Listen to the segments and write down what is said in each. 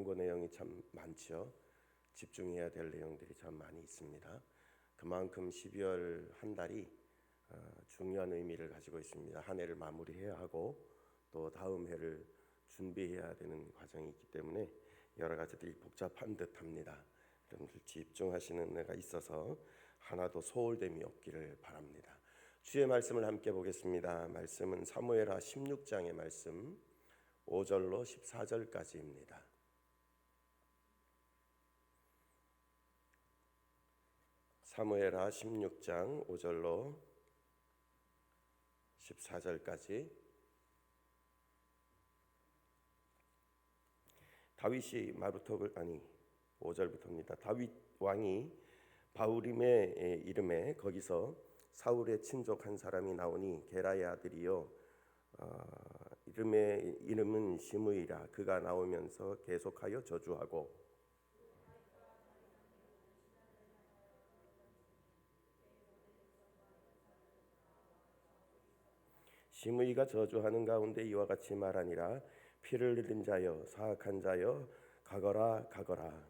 경고 내용이 참 많죠. 집중해야 될 내용들이 참 많이 있습니다. 그만큼 12월 한 달이 중요한 의미를 가지고 있습니다. 한 해를 마무리해야 하고 또 다음 해를 준비해야 되는 과정이 있기 때문에 여러 가지들이 복잡한 듯합니다. 여러분들 집중하시는 애가 있어서 하나도 소홀됨이 없기를 바랍니다. 주의 말씀을 함께 보겠습니다. 말씀은 사무엘하 16장의 말씀 5절로 14절까지입니다. 사무엘하 16장 5절로 14절까지. 다윗이 5절부터입니다. 다윗 왕이 바후림의 이름에 거기서 사울의 친족 한 사람이 나오니 게라의 아들이요 이름은 시므이라. 그가 나오면서 계속하여 저주하고 시므이가 저주하는 가운데 이와 같이 말하니라. 피를 흘린 자여 사악한 자여 가거라 가거라.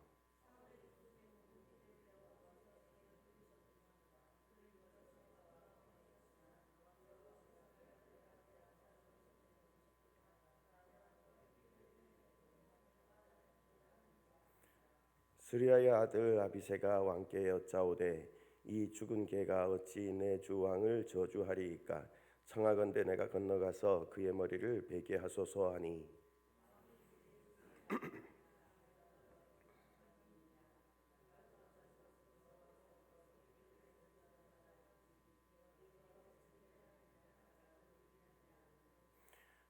스리야의 아들 아비새가 왕께 여짜오되 이 죽은 개가 어찌 내 주 왕을 저주하리이까. 청하건대 내가 건너가서 그의 머리를 베게 하소서 하니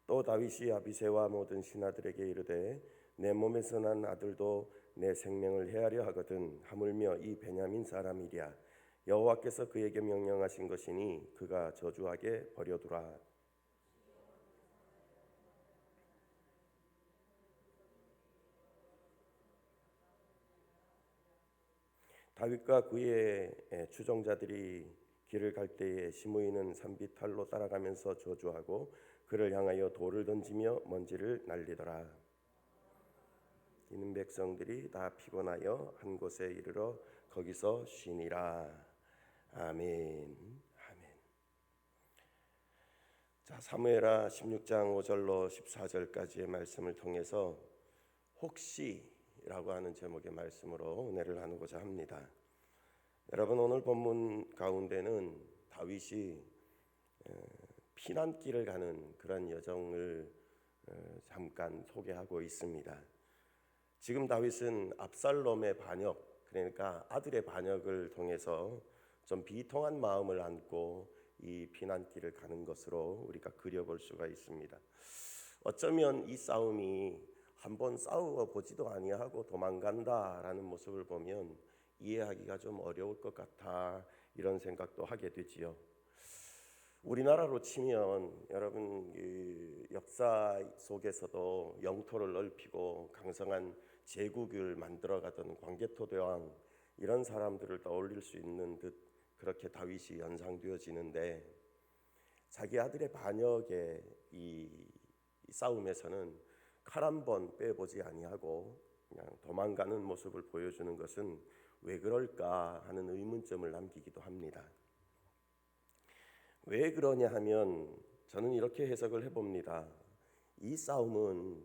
또 다윗이 아비새와 모든 신하들에게 이르되 내 몸에서 난 아들도 내 생명을 해하려 하거든 하물며 이 베냐민 사람이랴. 여호와께서 그에게 명령하신 것이니 그가 저주하게 버려두라. 다윗과 그의 추종자들이 길을 갈 때에 시므이는 산비탈로 따라가면서 저주하고 그를 향하여 돌을 던지며 먼지를 날리더라. 이는 백성들이 다 피곤하여 한 곳에 이르러 거기서 쉬니라. 아멘. 아멘. 자, 사무엘하 16장 5절로 14절까지의 말씀을 통해서 혹시라고 하는 제목의 말씀으로 은혜를 나누고자 합니다. 여러분, 오늘 본문 가운데는 다윗이 피난길을 가는 그런 여정을 잠깐 소개하고 있습니다. 지금 다윗은 압살롬의 반역, 그러니까 아들의 반역을 통해서 좀 비통한 마음을 안고 이 피난길을 가는 것으로 우리가 그려볼 수가 있습니다. 어쩌면 이 싸움이 한번 싸워 보지도 아니하고 도망간다라는 모습을 보면 이해하기가 좀 어려울 것 같아, 이런 생각도 하게 되지요. 우리나라로 치면 여러분 역사 속에서도 영토를 넓히고 강성한 제국을 만들어가던 광개토대왕, 이런 사람들을 떠올릴 수 있는 듯 그렇게 다윗이 연상되어지는데, 자기 아들의 반역의 이 싸움에서는 칼 한 번 빼보지 아니하고 그냥 도망가는 모습을 보여주는 것은 왜 그럴까 하는 의문점을 남기기도 합니다. 왜 그러냐 하면 저는 이렇게 해석을 해봅니다. 이 싸움은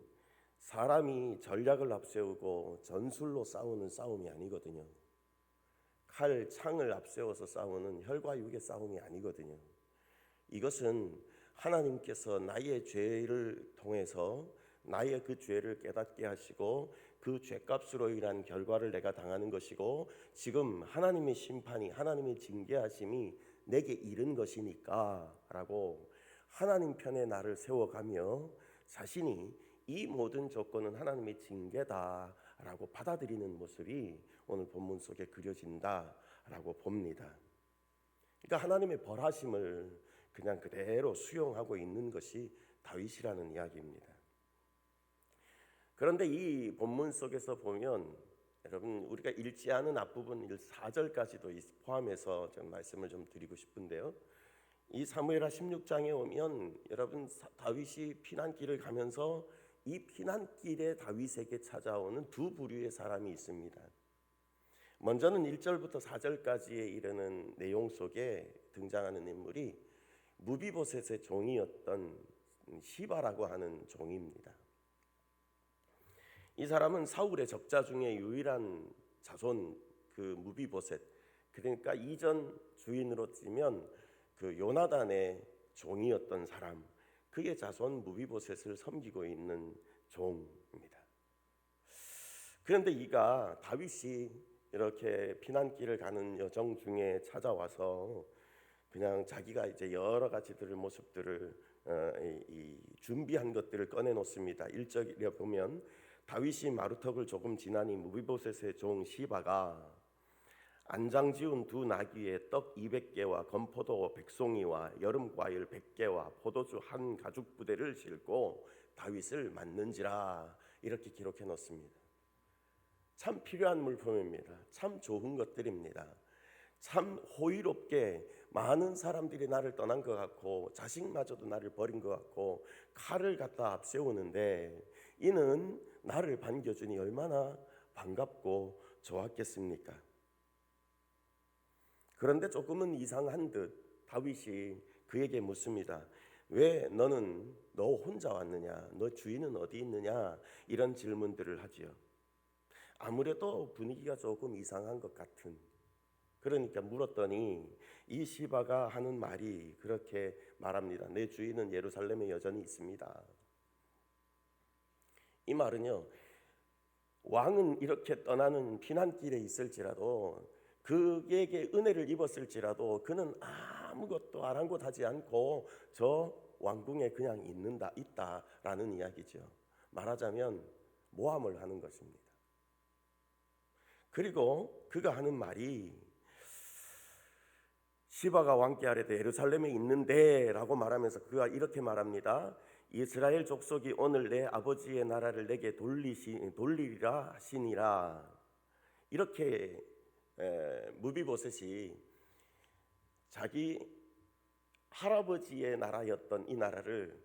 사람이 전략을 앞세우고 전술로 싸우는 싸움이 아니거든요. 칼, 창을 앞세워서 싸우는 혈과 육의 싸움이 아니거든요. 이것은 하나님께서 나의 죄를 통해서 나의 그 죄를 깨닫게 하시고 그 죄값으로 인한 결과를 내가 당하는 것이고, 지금 하나님의 심판이, 하나님의 징계하심이 내게 이른 것이니까 라고 하나님 편에 나를 세워가며 자신이 이 모든 조건은 하나님의 징계다 라고 받아들이는 모습이 오늘 본문 속에 그려진다라고 봅니다. 그러니까 하나님의 벌하심을 그냥 그대로 수용하고 있는 것이 다윗이라는 이야기입니다. 그런데 이 본문 속에서 보면 여러분, 우리가 읽지 않은 앞부분 4절까지도 포함해서 좀 말씀을 좀 드리고 싶은데요. 이 사무엘하 16장에 오면 여러분, 다윗이 피난길을 가면서 이 피난길에 다윗에게 찾아오는 두 부류의 사람이 있습니다. 먼저는 1절부터 4절까지에 이르는 내용 속에 등장하는 인물이 무비보셋의 종이었던 시바라고 하는 종입니다. 이 사람은 사울의 적자 중에 유일한 자손, 그 무비보셋, 그러니까 이전 주인으로 치면 그 요나단의 종이었던 사람, 그의 자손 무비보셋을 섬기고 있는 종입니다. 그런데 이가 다윗이 이렇게 피난길을 가는 여정 중에 찾아와서 그냥 자기가 이제 여러 가지들을 모습들을 준비한 것들을 꺼내 놓습니다. 1절에 보면 다윗이 마루턱을 조금 지나니 무비보셋의 종 시바가 안장 지운 두 나귀에 떡 200개와 건포도 100송이와 여름 과일 100개와 포도주 한 가죽 부대를 싣고 다윗을 맞는지라, 이렇게 기록해 놓습니다. 참 필요한 물품입니다. 참 좋은 것들입니다. 참 호의롭게 많은 사람들이 나를 떠난 것 같고 자식마저도 나를 버린 것 같고 칼을 갖다 앞세우는데 이는 나를 반겨주니 얼마나 반갑고 좋았겠습니까? 그런데 조금은 이상한 듯 다윗이 그에게 묻습니다. 왜 너는 너 혼자 왔느냐? 너 주인은 어디 있느냐? 이런 질문들을 하지요. 아무래도 분위기가 조금 이상한 것 같은, 그러니까 물었더니 이 시바가 하는 말이 그렇게 말합니다. 내 주인은 예루살렘에 여전히 있습니다. 이 말은요, 왕은 이렇게 떠나는 피난길에 있을지라도 그에게 은혜를 입었을지라도 그는 아무것도 아랑곳하지 않고 저 왕궁에 그냥 있다라는 이야기죠. 말하자면 모함을 하는 것입니다. 그리고 그가 하는 말이 시바가 왕께 아래되 예루살렘에 있는데 라고 말하면서 그가 이렇게 말합니다. 이스라엘 족속이 오늘 내 아버지의 나라를 내게 돌리리라 하시니라. 이렇게 무비보셋이 자기 할아버지의 나라였던 이 나라를,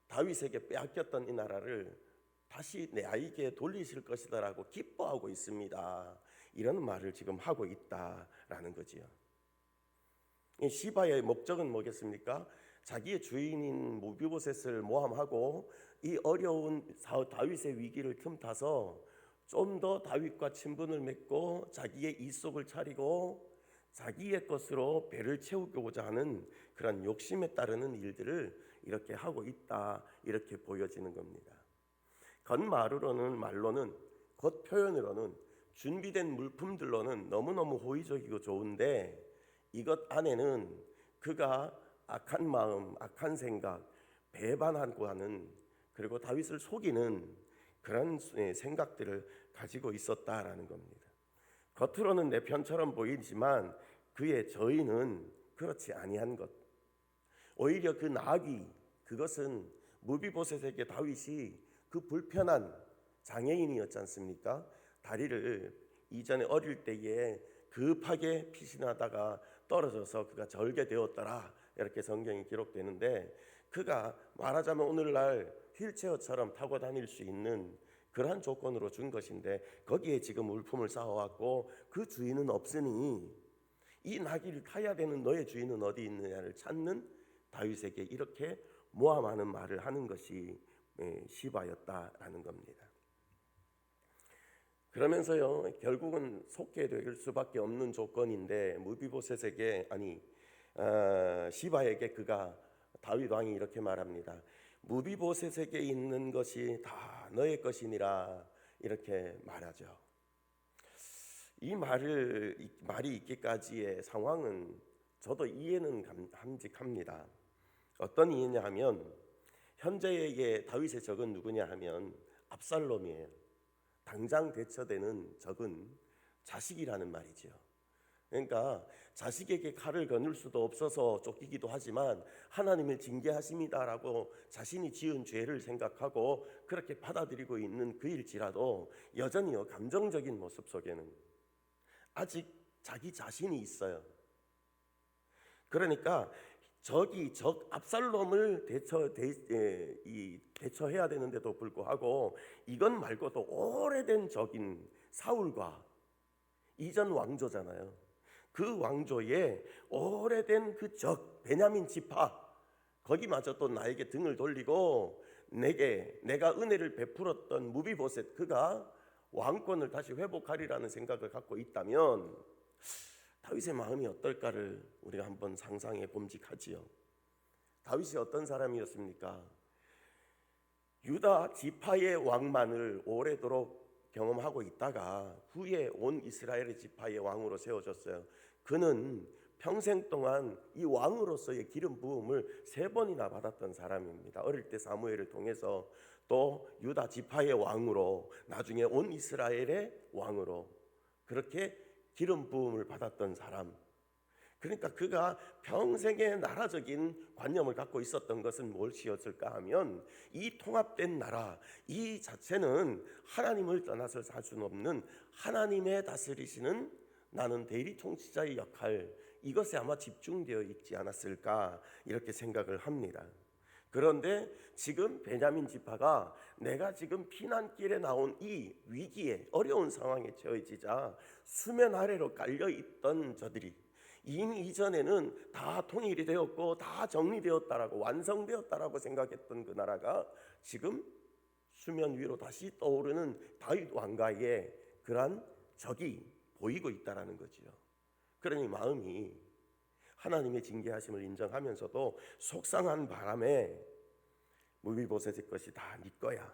다윗에게 빼앗겼던 이 나라를 다시 내 아이에게 돌리실 것이다라고 기뻐하고 있습니다. 이런 말을 지금 하고 있다라는 거지요. 이 시바의 목적은 뭐겠습니까? 자기의 주인인 무비보셋을 모함하고 이 어려운 다윗의 위기를 틈타서 좀 더 다윗과 친분을 맺고 자기의 이속을 차리고 자기의 것으로 배를 채우고자 하는 그런 욕심에 따르는 일들을 이렇게 하고 있다, 이렇게 보여지는 겁니다. 말로는 겉 표현으로는 준비된 물품들로는 너무너무 호의적이고 좋은데 이것 안에는 그가 악한 마음, 악한 생각, 배반하고 하는, 그리고 다윗을 속이는 그런 생각들을 가지고 있었다라는 겁니다. 겉으로는 내 편처럼 보이지만 그의 저희는 그렇지 아니한 것. 오히려 그 나귀, 그것은 무비보셋에게 다윗이 그 불편한 장애인이었지 않습니까? 다리를 이전에 어릴 때에 급하게 피신하다가 떨어져서 그가 절개되었더라, 이렇게 성경이 기록되는데 그가 말하자면 오늘날 휠체어처럼 타고 다닐 수 있는 그러한 조건으로 준 것인데 거기에 지금 물품을 쌓아왔고 그 주인은 없으니 이 나귀를 타야 되는 너의 주인은 어디 있느냐를 찾는 다윗에게 이렇게 모함하는 말을 하는 것이 시바였다라는 겁니다. 그러면서요, 결국은 속게 될 수밖에 없는 조건인데 무비보셋에게 시바에게 그가 다윗 왕이 이렇게 말합니다. 무비보셋에게 있는 것이 다 너의 것이니라, 이렇게 말하죠. 이 말이 있기까지의 상황은 저도 이해는 함직합니다. 어떤 이해냐 하면 현재의 다윗의 적은 누구냐 하면 압살롬이에요. 당장 대처되는 적은 자식이라는 말이죠. 그러니까 자식에게 칼을 거눌 수도 없어서 쫓기기도 하지만 하나님을 징계하십니다라고 자신이 지은 죄를 생각하고 그렇게 받아들이고 있는 그일지라도 여전히요, 감정적인 모습 속에는 아직 자기 자신이 있어요. 그러니까 적이 적 압살롬을 대처해야 되는데도 불구하고 이건 말고도 오래된 적인 사울과 이전 왕조잖아요. 그 왕조의 오래된 그 적 베냐민 지파 거기마저 또 나에게 등을 돌리고 내가 은혜를 베풀었던 무비보셋 그가 왕권을 다시 회복하리라는 생각을 갖고 있다면 다윗의 마음이 어떨까를 우리가 한번 상상해 봄직하지요. 다윗이 어떤 사람이었습니까? 유다 지파의 왕만을 오래도록 경험하고 있다가 후에 온 이스라엘의 지파의 왕으로 세워졌어요. 그는 평생 동안 이 왕으로서의 기름 부음을 3번이나 받았던 사람입니다. 어릴 때 사무엘을 통해서 또 유다 지파의 왕으로 나중에 온 이스라엘의 왕으로 그렇게 기름 부음을 받았던 사람. 그러니까 그가 평생의 나라적인 관념을 갖고 있었던 것은 무엇이었을까 하면 이 통합된 나라 이 자체는 하나님을 떠나서 살 수는 없는 하나님의 다스리시는 나는 대리 통치자의 역할 이것에 아마 집중되어 있지 않았을까 이렇게 생각을 합니다. 그런데 지금 베냐민 지파가 내가 지금 피난길에 나온 이 위기에 어려운 상황에 처해지자 수면 아래로 깔려있던 저들이 이미 이전에는 다 통일이 되었고 다 정리되었다라고 완성되었다라고 생각했던 그 나라가 지금 수면 위로 다시 떠오르는 다윗 왕가의 그러한 적이 보이고 있다라는 거지요. 그러니 마음이 하나님의 징계하심을 인정하면서도 속상한 바람에 무비보셋의 것이 다 네 거야.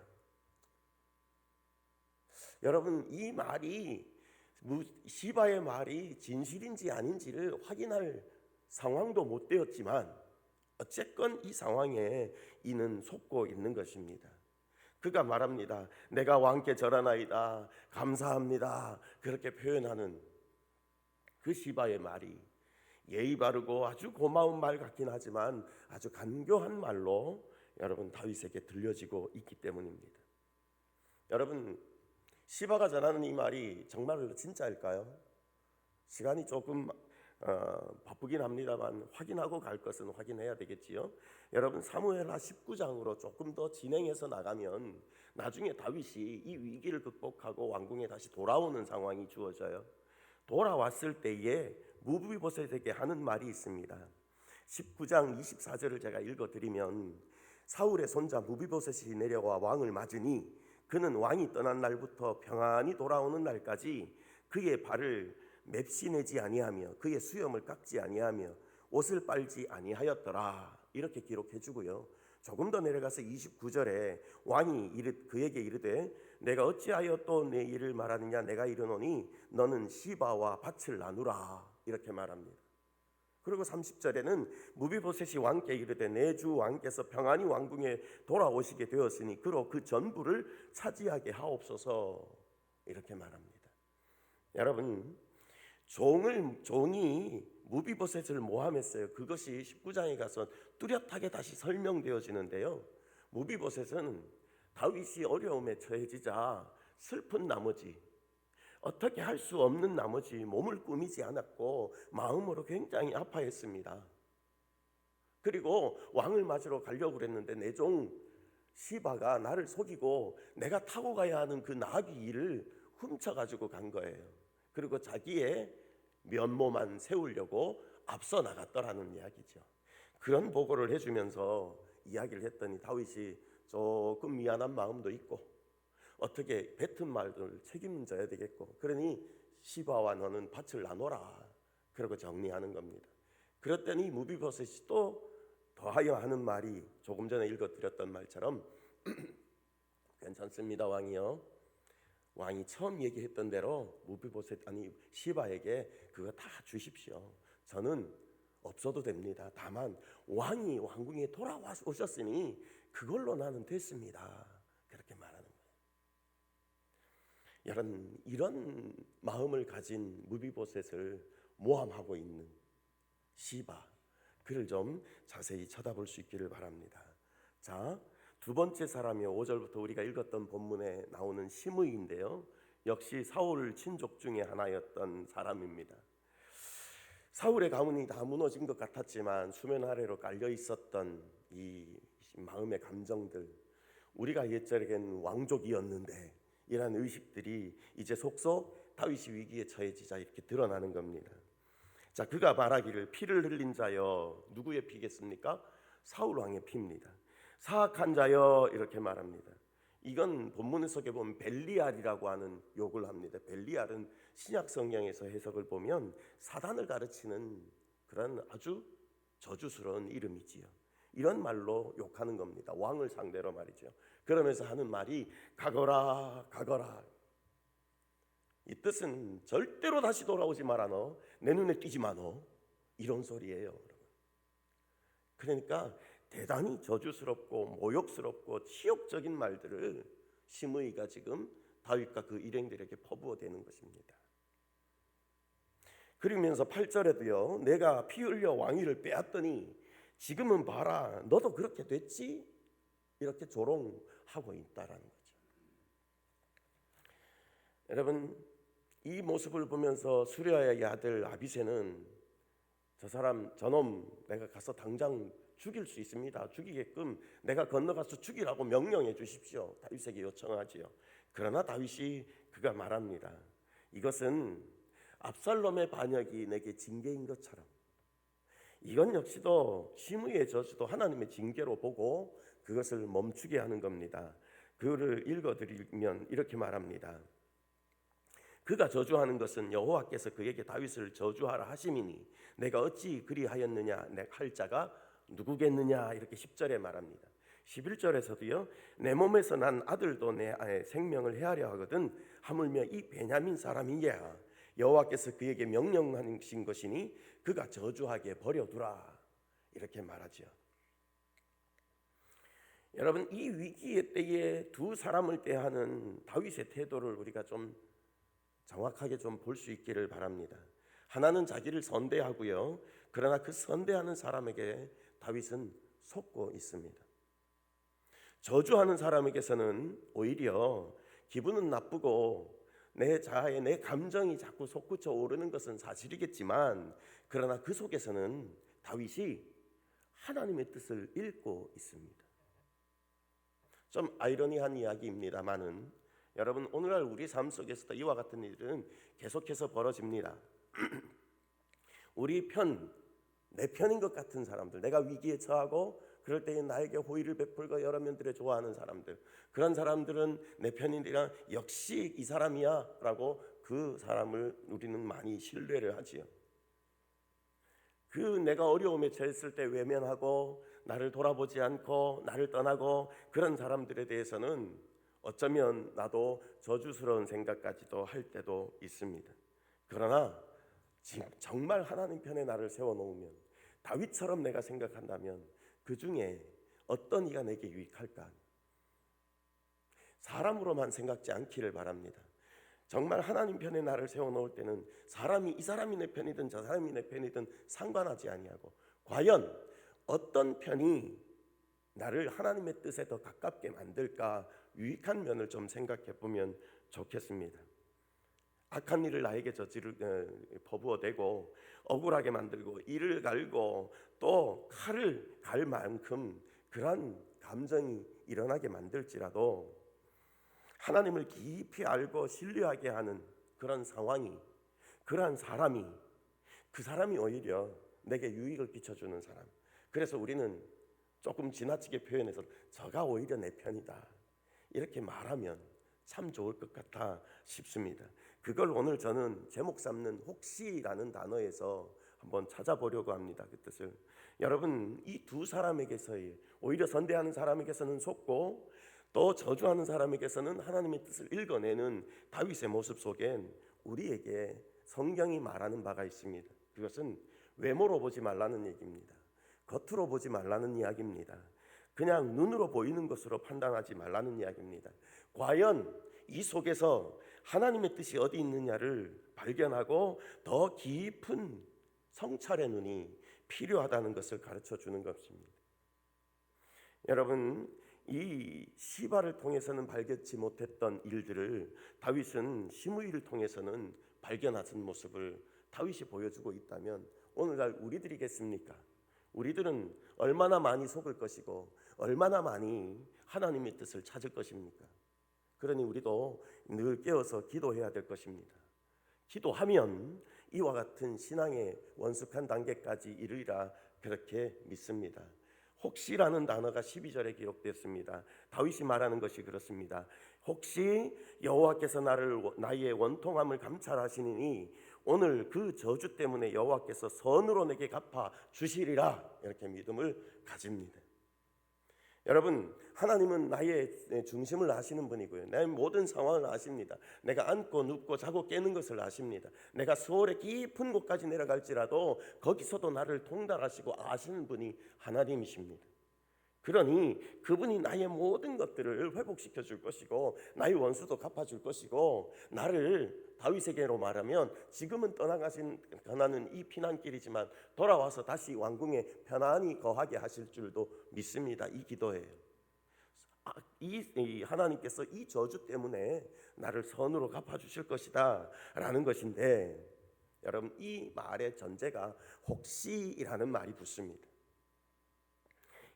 여러분 이 말이 시바의 말이 진실인지 아닌지를 확인할 상황도 못 되었지만 어쨌건 이 상황에 이는 속고 있는 것입니다. 그가 말합니다. 내가 왕께 절하나이다. 감사합니다. 그렇게 표현하는 그 시바의 말이 예의 바르고 아주 고마운 말 같긴 하지만 아주 간교한 말로 여러분 다윗에게 들려지고 있기 때문입니다. 여러분 시바가 전하는 이 말이 정말로 진짜일까요? 시간이 조금 바쁘긴 합니다만 확인하고 갈 것은 확인해야 되겠지요. 여러분 사무엘하 19장으로 조금 더 진행해서 나가면 나중에 다윗이 이 위기를 극복하고 왕궁에 다시 돌아오는 상황이 주어져요. 돌아왔을 때에 무비보셋에게 하는 말이 있습니다. 19장 24절을 제가 읽어드리면 사울의 손자 무비보셋이 내려와 왕을 맞으니 그는 왕이 떠난 날부터 평안히 돌아오는 날까지 그의 발을 맵시내지 아니하며 그의 수염을 깎지 아니하며 옷을 빨지 아니하였더라. 이렇게 기록해 주고요. 조금 더 내려가서 29절에 왕이 그에게 이르되 내가 어찌하여 또 내 일을 말하느냐 내가 이르노니 너는 시바와 밭을 나누라. 이렇게 말합니다. 그리고 30절에는 무비보셋이 왕께 이르되 내 주 왕께서 평안히 왕궁에 돌아오시게 되었으니 그로 그 전부를 차지하게 하옵소서. 이렇게 말합니다. 여러분 종이 무비보셋을 모함했어요. 그것이 19장에 가서 뚜렷하게 다시 설명되어지는데요. 무비보셋은 다윗이 어려움에 처해지자 슬픈 나머지 어떻게 할 수 없는 나머지 몸을 꾸미지 않았고 마음으로 굉장히 아파했습니다. 그리고 왕을 맞으러 가려고 그랬는데 내 종 시바가 나를 속이고 내가 타고 가야 하는 그 나귀를 훔쳐가지고 간 거예요. 그리고 자기의 면모만 세우려고 앞서 나갔더라는 이야기죠. 그런 보고를 해주면서 이야기를 했더니 다윗이 조금 미안한 마음도 있고 어떻게 뱉은 말들을 책임져야 되겠고 그러니 시바와 너는 밭을 나눠라. 그러고 정리하는 겁니다. 그랬더니 무비보셋이 또 더하여 하는 말이 조금 전에 읽어드렸던 말처럼 괜찮습니다 왕이요. 왕이 처음 얘기했던 대로 시바에게 그거 다 주십시오. 저는 없어도 됩니다. 다만 왕이 왕궁에 돌아오셨으니 그걸로 나는 됐습니다. 그렇게 말하는 거예요. 여러분 이런 마음을 가진 무비보셋을 모함하고 있는 시바 그를 좀 자세히 쳐다볼 수 있기를 바랍니다. 자, 두 번째 사람이요 5절부터 우리가 읽었던 본문에 나오는 시므이인데요. 역시 사울 친족 중에 하나였던 사람입니다. 사울의 가문이 다 무너진 것 같았지만 수면 아래로 깔려 있었던 이 마음의 감정들, 우리가 옛적엔 왕족이었는데 이런 의식들이 이제 속속 다윗이 위기에 처해지자 이렇게 드러나는 겁니다. 자, 그가 말하기를 피를 흘린 자여, 누구의 피겠습니까? 사울 왕의 피입니다. 사악한 자여, 이렇게 말합니다. 이건 본문 속에 보면 벨리알이라고 하는 욕을 합니다. 벨리알은 신약 성경에서 해석을 보면 사단을 가르치는 그런 아주 저주스러운 이름이지요. 이런 말로 욕하는 겁니다. 왕을 상대로 말이죠. 그러면서 하는 말이 가거라 가거라. 이 뜻은 절대로 다시 돌아오지 마라, 너. 내 눈에 띄지 마, 너. 이런 소리예요, 여러분. 그러니까 대단히 저주스럽고 모욕스럽고 치욕적인 말들을 시므이가 지금 다윗과 그 일행들에게 퍼부어대는 것입니다. 그러면서 8절에도요, 내가 피 흘려 왕위를 빼앗더니 지금은 봐라, 너도 그렇게 됐지? 이렇게 조롱하고 있다라는 거죠. 여러분, 이 모습을 보면서 수리아의 아들 아비새는 저 사람, 저놈 내가 가서 당장 죽일 수 있습니다. 죽이게끔 내가 건너가서 죽이라고 명령해 주십시오. 다윗에게 요청하지요. 그러나 다윗이 그가 말합니다. 이것은 압살롬의 반역이 내게 징계인 것처럼 이건 역시도 시므이의 저주도 하나님의 징계로 보고 그것을 멈추게 하는 겁니다. 그를 읽어드리면 이렇게 말합니다. 그가 저주하는 것은 여호와께서 그에게 다윗을 저주하라 하심이니 내가 어찌 그리하였느냐, 내 할 자가 누구겠느냐, 이렇게 10절에 말합니다. 11절에서도요, 내 몸에서 난 아들도 내 생명을 해하려 하거든 하물며 이 베냐민 사람이야 여호와께서 그에게 명령하신 것이니 그가 저주하게 버려두라, 이렇게 말하죠. 여러분, 이 위기의 때에 두 사람을 대하는 다윗의 태도를 우리가 좀 정확하게 좀 볼 수 있기를 바랍니다. 하나는 자기를 선대하고요, 그러나 그 선대하는 사람에게 다윗은 속고 있습니다. 저주하는 사람에게서는 오히려 기분은 나쁘고 내 자아에 내 감정이 자꾸 솟구쳐 오르는 것은 사실이겠지만, 그러나 그 속에서는 다윗이 하나님의 뜻을 읽고 있습니다. 좀 아이러니한 이야기입니다만은 여러분, 오늘날 우리 삶 속에서도 이와 같은 일은 계속해서 벌어집니다. 우리 편, 내 편인 것 같은 사람들, 내가 위기에 처하고 그럴 때에 나에게 호의를 베풀고 여러 면들에 좋아하는 사람들, 그런 사람들은 내 편이라 역시 이 사람이야 라고 그 사람을 우리는 많이 신뢰를 하지요. 그 내가 어려움에 처했을 때 외면하고 나를 돌아보지 않고 나를 떠나고 그런 사람들에 대해서는 어쩌면 나도 저주스러운 생각까지도 할 때도 있습니다. 그러나 정말 하나님 편에 나를 세워놓으면, 다윗처럼 내가 생각한다면 그 중에 어떤 이가 내게 유익할까? 사람으로만 생각지 않기를 바랍니다. 정말 하나님 편에 나를 세워놓을 때는 이 사람이 내 편이든 저 사람이 내 편이든 상관하지 아니하고 과연 어떤 편이 나를 하나님의 뜻에 더 가깝게 만들까, 유익한 면을 좀 생각해 보면 좋겠습니다. 악한 일을 나에게 퍼부어대고 억울하게 만들고 이를 갈고 또 칼을 갈 만큼 그러한 감정이 일어나게 만들지라도 하나님을 깊이 알고 신뢰하게 하는 그런 상황이, 그러한 사람이, 그 사람이 오히려 내게 유익을 끼쳐주는 사람. 그래서 우리는 조금 지나치게 표현해서 저가 오히려 내 편이다 이렇게 말하면 참 좋을 것 같아 싶습니다. 그걸 오늘 저는 제목 삼는 혹시라는 단어에서 한번 찾아보려고 합니다. 그 뜻을. 여러분, 이 두 사람에게서의 오히려 선대하는 사람에게서는 속고 또 저주하는 사람에게서는 하나님의 뜻을 읽어내는 다윗의 모습 속엔 우리에게 성경이 말하는 바가 있습니다. 그것은 외모로 보지 말라는 얘기입니다. 겉으로 보지 말라는 이야기입니다. 그냥 눈으로 보이는 것으로 판단하지 말라는 이야기입니다. 과연 이 속에서 하나님의 뜻이 어디 있느냐를 발견하고 더 깊은 성찰의 눈이 필요하다는 것을 가르쳐 주는 것입니다. 여러분, 이 시바를 통해서는 발견치 못했던 일들을 다윗은 시므이를 통해서는 발견하는 모습을 다윗이 보여주고 있다면 오늘날 우리들이겠습니까? 우리들은 얼마나 많이 속을 것이고 얼마나 많이 하나님의 뜻을 찾을 것입니까? 그러니 우리도 늘 깨어서 기도해야 될 것입니다. 기도하면 이와 같은 신앙의 원숙한 단계까지 이르리라 그렇게 믿습니다. 혹시라는 단어가 12절에 기록됐습니다. 다윗이 말하는 것이 그렇습니다. 혹시 여호와께서 나의 원통함을 감찰하시니 오늘 그 저주 때문에 여호와께서 선으로 내게 갚아 주시리라, 이렇게 믿음을 가집니다. 여러분, 하나님은 나의 중심을 아시는 분이고요, 내 모든 상황을 아십니다. 내가 앉고 눕고 자고 깨는 것을 아십니다. 내가 수월의 깊은 곳까지 내려갈지라도 거기서도 나를 통달하시고 아시는 분이 하나님이십니다. 그러니 그분이 나의 모든 것들을 회복시켜 줄 것이고 나의 원수도 갚아줄 것이고, 나를 다윗에게로 말하면 지금은 떠나가는 이 피난길이지만 돌아와서 다시 왕궁에 편안히 거하게 하실 줄도 믿습니다. 이 기도예요. 이 하나님께서 이 저주 때문에 나를 선으로 갚아주실 것이다 라는 것인데, 여러분, 이 말의 전제가 혹시라는 말이 붙습니다.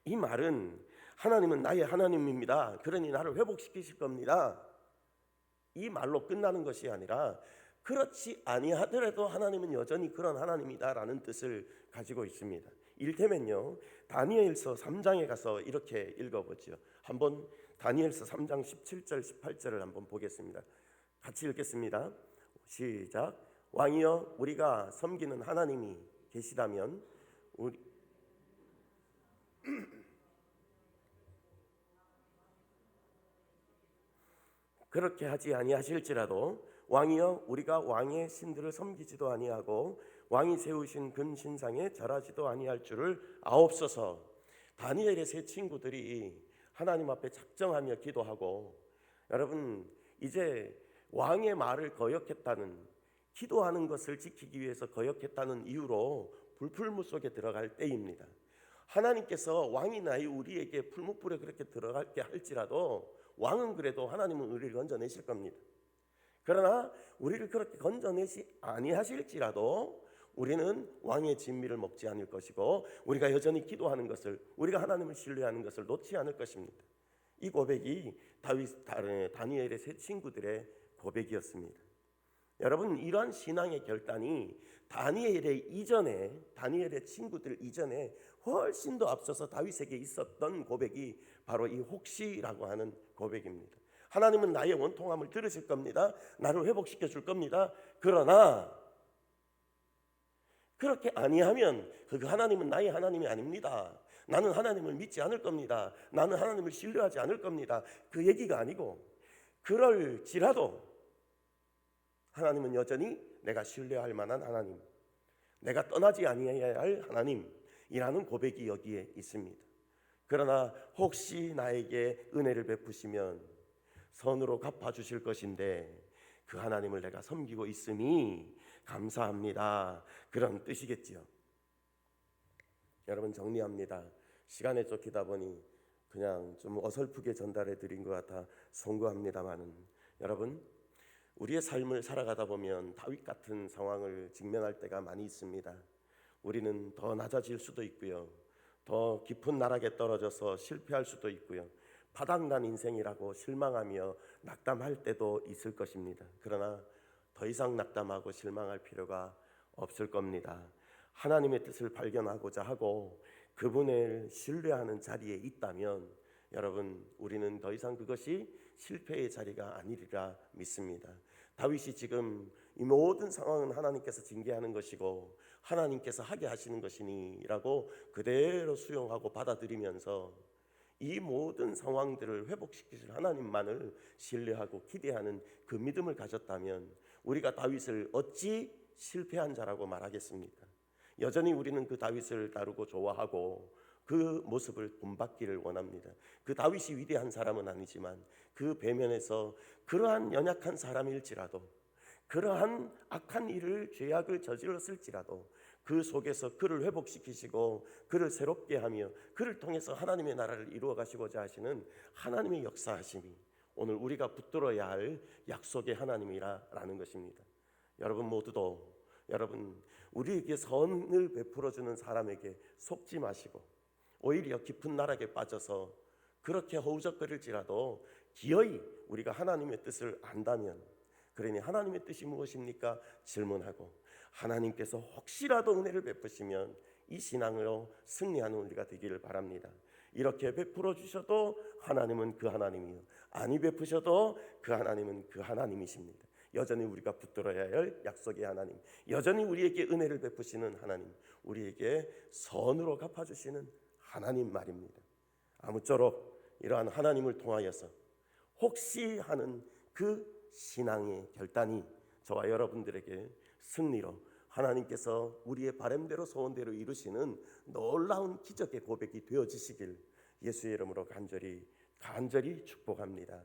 이 말은 하나님은 나의 하나님입니다, 그러니 나를 회복시키실 겁니다, 이 말로 끝나는 것이 아니라 그렇지 아니하더라도 하나님은 여전히 그런 하나님이다 라는 뜻을 가지고 있습니다. 이를테면요, 다니엘서 3장에 가서 이렇게 읽어보죠. 한번 다니엘서 3장 17절 18절을 한번 보겠습니다. 같이 읽겠습니다. 시작. 왕이여, 우리가 섬기는 하나님이 계시다면 그렇게 하지 아니하실지라도 왕이여, 우리가 왕의 신들을 섬기지도 아니하고 왕이 세우신 금신상에 절하지도 아니할 줄을 아옵소서. 다니엘의 세 친구들이 하나님 앞에 작정하며 기도하고, 여러분, 이제 왕의 말을 거역했다는, 기도하는 것을 지키기 위해서 거역했다는 이유로 불풀무 속에 들어갈 때입니다. 하나님께서 왕이나 우리에게 풀무불에 그렇게 들어갈게 할지라도 왕은 그래도 하나님은 우리를 건져내실 겁니다. 그러나 우리를 그렇게 건져내시 아니하실지라도 우리는 왕의 진미를 먹지 않을 것이고, 우리가 여전히 기도하는 것을, 우리가 하나님을 신뢰하는 것을 놓지 않을 것입니다. 이 고백이 다니엘의 세 친구들의 고백이었습니다. 여러분, 이러한 신앙의 결단이 다니엘의 친구들 이전에 훨씬 더 앞서서 다윗에게 있었던 고백이 바로 이 혹시라고 하는 고백입니다. 하나님은 나의 원통함을 들으실 겁니다. 나를 회복시켜 줄 겁니다. 그러나 그렇게 아니하면 그 하나님은 나의 하나님이 아닙니다. 나는 하나님을 믿지 않을 겁니다. 나는 하나님을 신뢰하지 않을 겁니다. 그 얘기가 아니고, 그럴지라도 하나님은 여전히 내가 신뢰할 만한 하나님, 내가 떠나지 아니해야 할 하나님이라는 고백이 여기에 있습니다. 그러나 혹시 나에게 은혜를 베푸시면 선으로 갚아주실 것인데 그 하나님을 내가 섬기고 있으니 감사합니다, 그런 뜻이겠지요. 여러분, 정리합니다. 시간에 쫓기다 보니 그냥 좀 어설프게 전달해 드린 것 같아 송구합니다만은, 여러분, 우리의 삶을 살아가다 보면 다윗 같은 상황을 직면할 때가 많이 있습니다. 우리는 더 낮아질 수도 있고요, 더 깊은 나락에 떨어져서 실패할 수도 있고요, 바닥난 인생이라고 실망하며 낙담할 때도 있을 것입니다. 그러나 더 이상 낙담하고 실망할 필요가 없을 겁니다. 하나님의 뜻을 발견하고자 하고 그분을 신뢰하는 자리에 있다면, 여러분, 우리는 더 이상 그것이 실패의 자리가 아니리라 믿습니다. 다윗이 지금 이 모든 상황은 하나님께서 징계하는 것이고 하나님께서 하게 하시는 것이니라고 그대로 수용하고 받아들이면서 이 모든 상황들을 회복시키실 하나님만을 신뢰하고 기대하는 그 믿음을 가졌다면 우리가 다윗을 어찌 실패한 자라고 말하겠습니까? 여전히 우리는 그 다윗을 다루고 좋아하고 그 모습을 본받기를 원합니다. 그 다윗이 위대한 사람은 아니지만 그 배면에서 그러한 연약한 사람일지라도, 그러한 악한 일을, 죄악을 저질렀을지라도 그 속에서 그를 회복시키시고 그를 새롭게 하며 그를 통해서 하나님의 나라를 이루어 가시고자 하시는 하나님의 역사하심이 오늘 우리가 붙들어야 할 약속의 하나님이라는 것입니다. 여러분 모두도 여러분, 우리에게 선을 베풀어주는 사람에게 속지 마시고 오히려 깊은 나락에 빠져서 그렇게 허우적거릴지라도 기어이 우리가 하나님의 뜻을 안다면, 그러니 하나님의 뜻이 무엇입니까? 질문하고 하나님께서 혹시라도 은혜를 베푸시면 이 신앙으로 승리하는 우리가 되기를 바랍니다. 이렇게 베풀어 주셔도 하나님은 그 하나님이요, 아니 베푸셔도 그 하나님은 그 하나님이십니다. 여전히 우리가 붙들어야 할 약속의 하나님, 여전히 우리에게 은혜를 베푸시는 하나님, 우리에게 선으로 갚아주시는 하나님 말입니다. 아무쪼록 이러한 하나님을 통하여서 혹시 하는 그 신앙의 결단이 저와 여러분들에게 승리로 하나님께서 우리의 바람대로 소원대로 이루시는 놀라운 기적의 고백이 되어지시길 예수의 이름으로 간절히 축복합니다.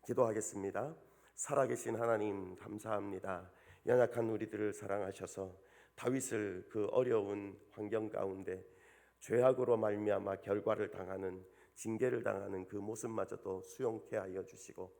기도하겠습니다. 살아계신 하나님, 감사합니다. 연약한 우리들을 사랑하셔서 다윗을 그 어려운 환경 가운데 죄악으로 말미암아 결과를 당하는, 징계를 당하는 그 모습마저도 수용케 하여 주시고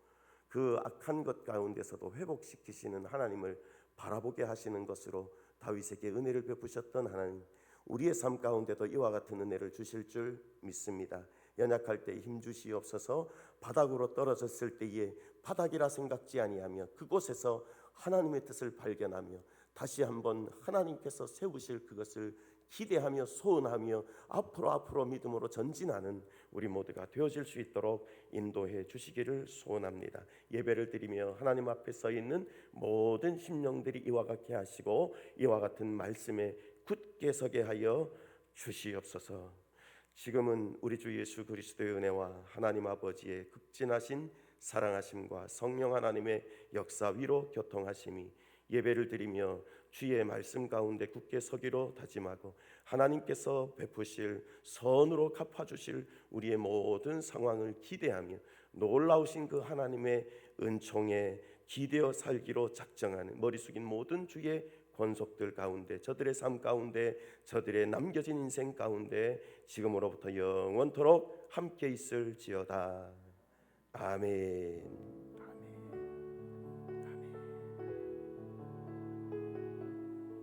그 악한 것 가운데서도 회복시키시는 하나님을 바라보게 하시는 것으로 다윗에게 은혜를 베푸셨던 하나님, 우리의 삶 가운데도 이와 같은 은혜를 주실 줄 믿습니다. 연약할 때 힘주시옵소서. 바닥으로 떨어졌을 때에 바닥이라 생각지 아니하며 그곳에서 하나님의 뜻을 발견하며 다시 한번 하나님께서 세우실 그것을 기대하며 소원하며 앞으로 믿음으로 전진하는 우리 모두가 되어질 수 있도록 인도해 주시기를 소원합니다. 예배를 드리며 하나님 앞에 서 있는 모든 심령들이 이와 같게 하시고 이와 같은 말씀에 굳게 서게 하여 주시옵소서. 지금은 우리 주 예수 그리스도의 은혜와 하나님 아버지의 극진하신 사랑하심과 성령 하나님의 역사 위로 교통하심이 예배를 드리며 주의 말씀 가운데 굳게 서기로 다짐하고 하나님께서 베푸실 선으로 갚아주실 우리의 모든 상황을 기대하며 놀라우신 그 하나님의 은총에 기대어 살기로 작정하는 머리 숙인 모든 주의 권속들 가운데, 저들의 삶 가운데, 저들의 남겨진 인생 가운데 지금으로부터 영원토록 함께 있을지어다. 아멘.